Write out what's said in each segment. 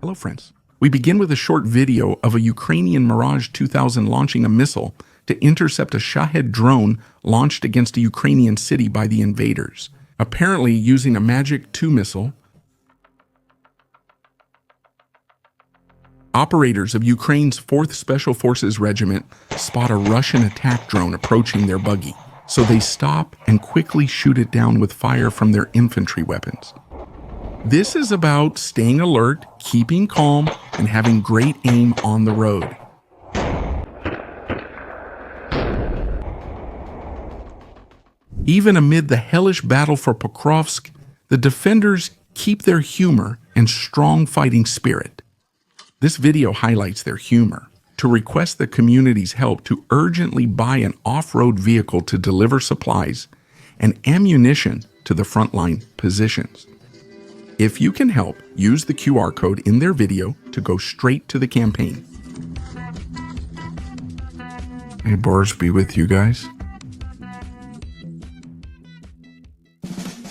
Hello friends. We begin with a short video of a Ukrainian Mirage 2000 launching a missile to intercept a Shahed drone launched against a Ukrainian city by the invaders. Apparently using a Magic 2 missile, operators of Ukraine's 4th Special Forces Regiment spot a Russian attack drone approaching their buggy, so they stop and quickly shoot it down with fire from their infantry weapons. This is about staying alert, keeping calm, and having great aim on the road. Even amid the hellish battle for Pokrovsk, the defenders keep their humor and strong fighting spirit. This video highlights their humor. To request the community's help to urgently buy an off-road vehicle to deliver supplies and ammunition to the frontline positions. If you can help, use the QR code in their video to go straight to the campaign. May Boris be with you guys.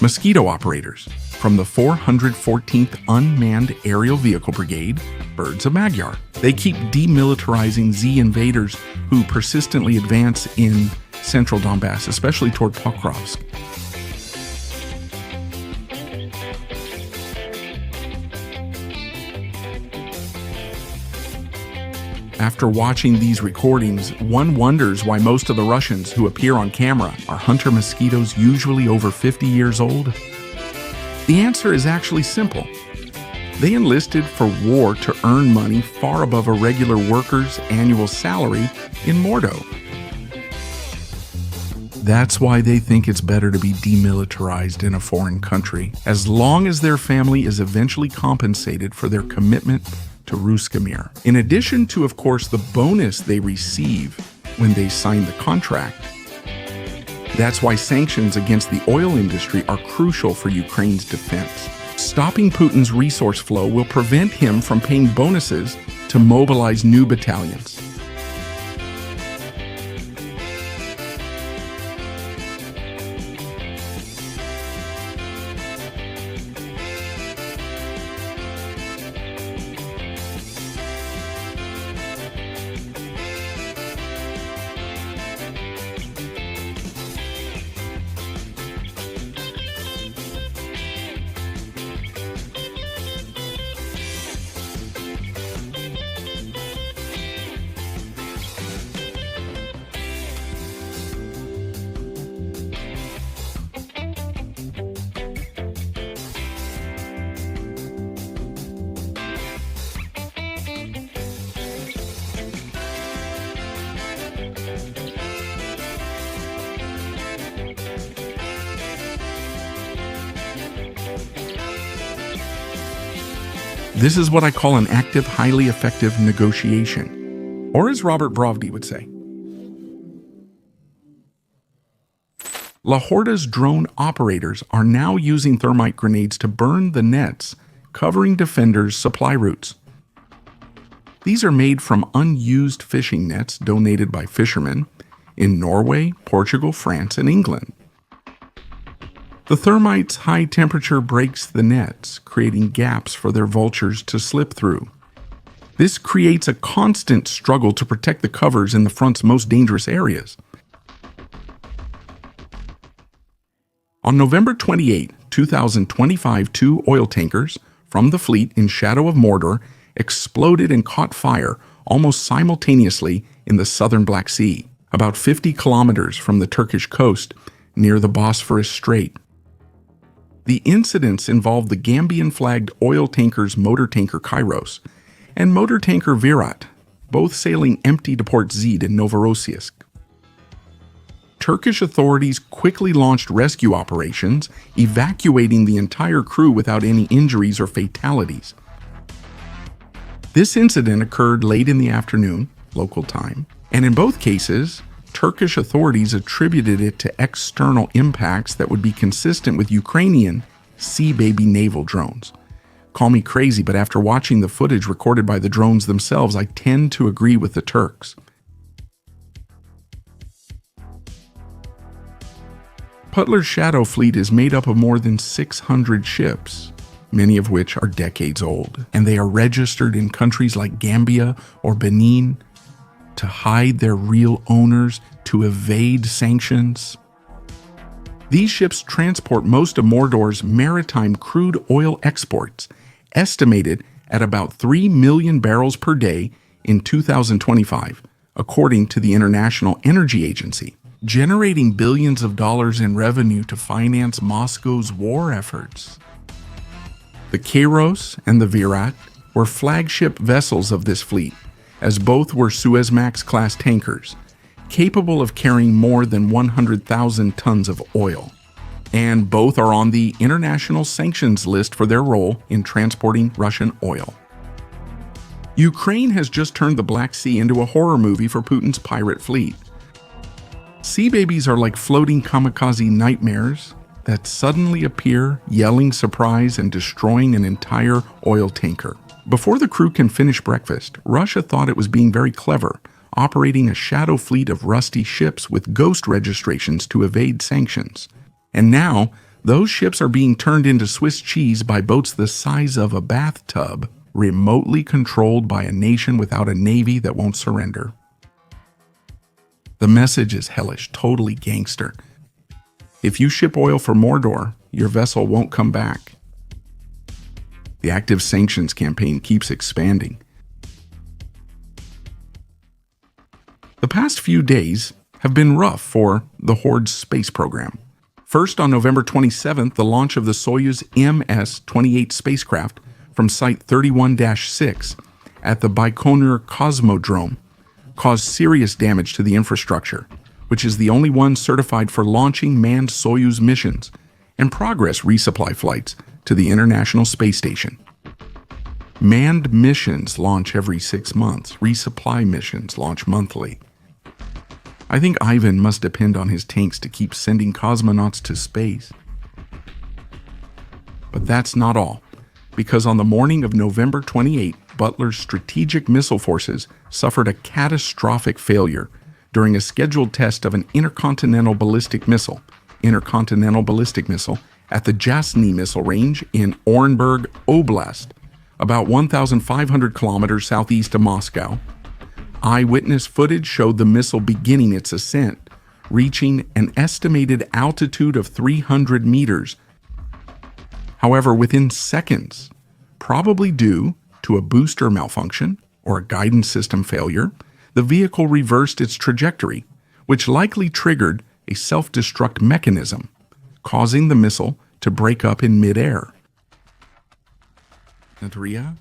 Mosquito operators from the 414th Unmanned Aerial Vehicle Brigade, Birds of Magyar. They keep demilitarizing Z invaders who persistently advance in central Donbass, especially toward Pokrovsk. After watching these recordings, one wonders why most of the Russians who appear on camera are hunter mosquitoes usually over 50 years old. The answer is actually simple. They enlisted for war to earn money far above a regular worker's annual salary in Mordo. That's why they think it's better to be demilitarized in a foreign country, as long as their family is eventually compensated for their commitment to Ruskamir. In addition to, of course, the bonus they receive when they sign the contract. That's why sanctions against the oil industry are crucial for Ukraine's defense. Stopping Putin's resource flow will prevent him from paying bonuses to mobilize new battalions. This is what I call an active, highly effective negotiation, or as Robert Brovdy would say. La Horda's drone operators are now using thermite grenades to burn the nets covering defenders' supply routes. These are made from unused fishing nets donated by fishermen in Norway, Portugal, France, and England. The thermite's high temperature breaks the nets, creating gaps for their vultures to slip through. This creates a constant struggle to protect the covers in the front's most dangerous areas. On November 28, 2025, 2 oil tankers from the fleet in shadow of Mordor exploded and caught fire almost simultaneously in the southern Black Sea, about 50 kilometers from the Turkish coast near the Bosphorus Strait. The incidents involved the Gambian-flagged oil tankers motor tanker Kairos and motor tanker Virat, both sailing empty to Port Zid in Novorossiysk. Turkish authorities quickly launched rescue operations, evacuating the entire crew without any injuries or fatalities. This incident occurred late in the afternoon, local time, and in both cases, Turkish authorities attributed it to external impacts that would be consistent with Ukrainian Sea Baby naval drones. Call me crazy, but after watching the footage recorded by the drones themselves, I tend to agree with the Turks. Putler's Shadow Fleet is made up of more than 600 ships. many of which are decades old, and they are registered in countries like Gambia or Benin to hide their real owners, to evade sanctions. These ships transport most of Mordor's maritime crude oil exports, estimated at about 3 million barrels per day in 2025, according to the International Energy Agency, generating billions of dollars in revenue to finance Moscow's war efforts. The Kairos and the Virat were flagship vessels of this fleet, as both were Suezmax-class tankers, capable of carrying more than 100,000 tons of oil. And both are on the international sanctions list for their role in transporting Russian oil. Ukraine has just turned the Black Sea into a horror movie for Putin's pirate fleet. Sea babies are like floating kamikaze nightmares that suddenly appear, yelling surprise and destroying an entire oil tanker. Before the crew can finish breakfast, Russia thought it was being very clever, operating a shadow fleet of rusty ships with ghost registrations to evade sanctions. And now, those ships are being turned into Swiss cheese by boats the size of a bathtub, remotely controlled by a nation without a navy that won't surrender. The message is hellish, totally gangster. If you ship oil for Mordor, your vessel won't come back. The active sanctions campaign keeps expanding. The past few days have been rough for the Horde's space program. First, on November 27th, the launch of the Soyuz MS-28 spacecraft from Site 31-6 at the Baikonur Cosmodrome caused serious damage to the infrastructure, which is the only one certified for launching manned Soyuz missions and Progress resupply flights to the International Space Station. Manned missions launch every 6 months. Resupply missions launch monthly. I think Ivan must depend on his tanks to keep sending cosmonauts to space. But that's not all, because on the morning of November 28, Butler's strategic missile forces suffered a catastrophic failure during a scheduled test of an intercontinental ballistic missile at the Jasny missile range in Orenburg Oblast, about 1,500 kilometers southeast of Moscow. Eyewitness footage showed the missile beginning its ascent, reaching an estimated altitude of 300 meters. However, within seconds, probably due to a booster malfunction or a guidance system failure, the vehicle reversed its trajectory, which likely triggered a self-destruct mechanism, causing the missile to break up in midair. Naturia?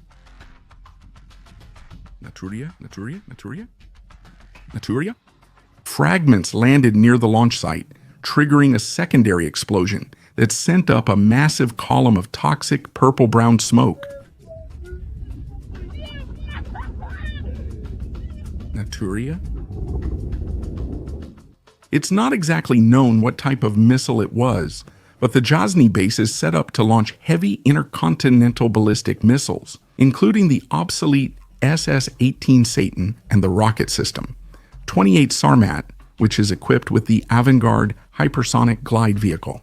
Fragments landed near the launch site, triggering a secondary explosion that sent up a massive column of toxic purple-brown smoke. Naturia? It's not exactly known what type of missile it was, but the Jasny base is set up to launch heavy intercontinental ballistic missiles, including the obsolete SS-18 Satan and the rocket system, 28 Sarmat, which is equipped with the Avangard hypersonic glide vehicle.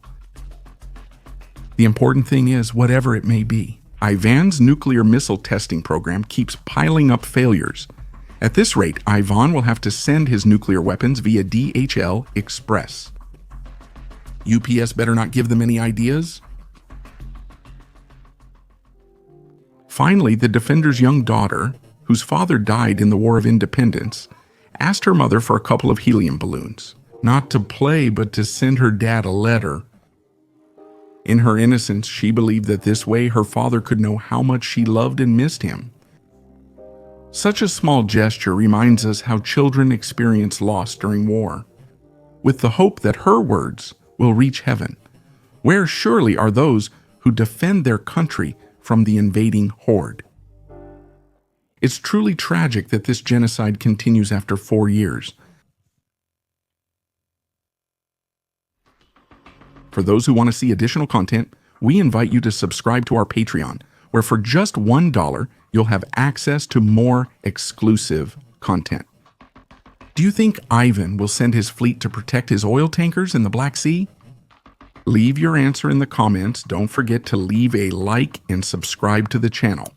The important thing is, whatever it may be, Ivan's nuclear missile testing program keeps piling up failures. At this rate, Ivan will have to send his nuclear weapons via DHL Express. UPS better not give them any ideas. Finally, the Defender's young daughter, whose father died in the War of Independence, asked her mother for a couple of helium balloons. Not to play, but to send her dad a letter. In her innocence, she believed that this way her father could know how much she loved and missed him. Such a small gesture reminds us how children experience loss during war, with the hope that her words will reach heaven, where surely are those who defend their country from the invading horde. It's truly tragic that this genocide continues after 4 years. For those who want to see additional content, we invite you to subscribe to our Patreon, where for just $1, you'll have access to more exclusive content. Do you think Ivan will send his fleet to protect his oil tankers in the Black Sea? Leave your answer in the comments. Don't forget to leave a like and subscribe to the channel.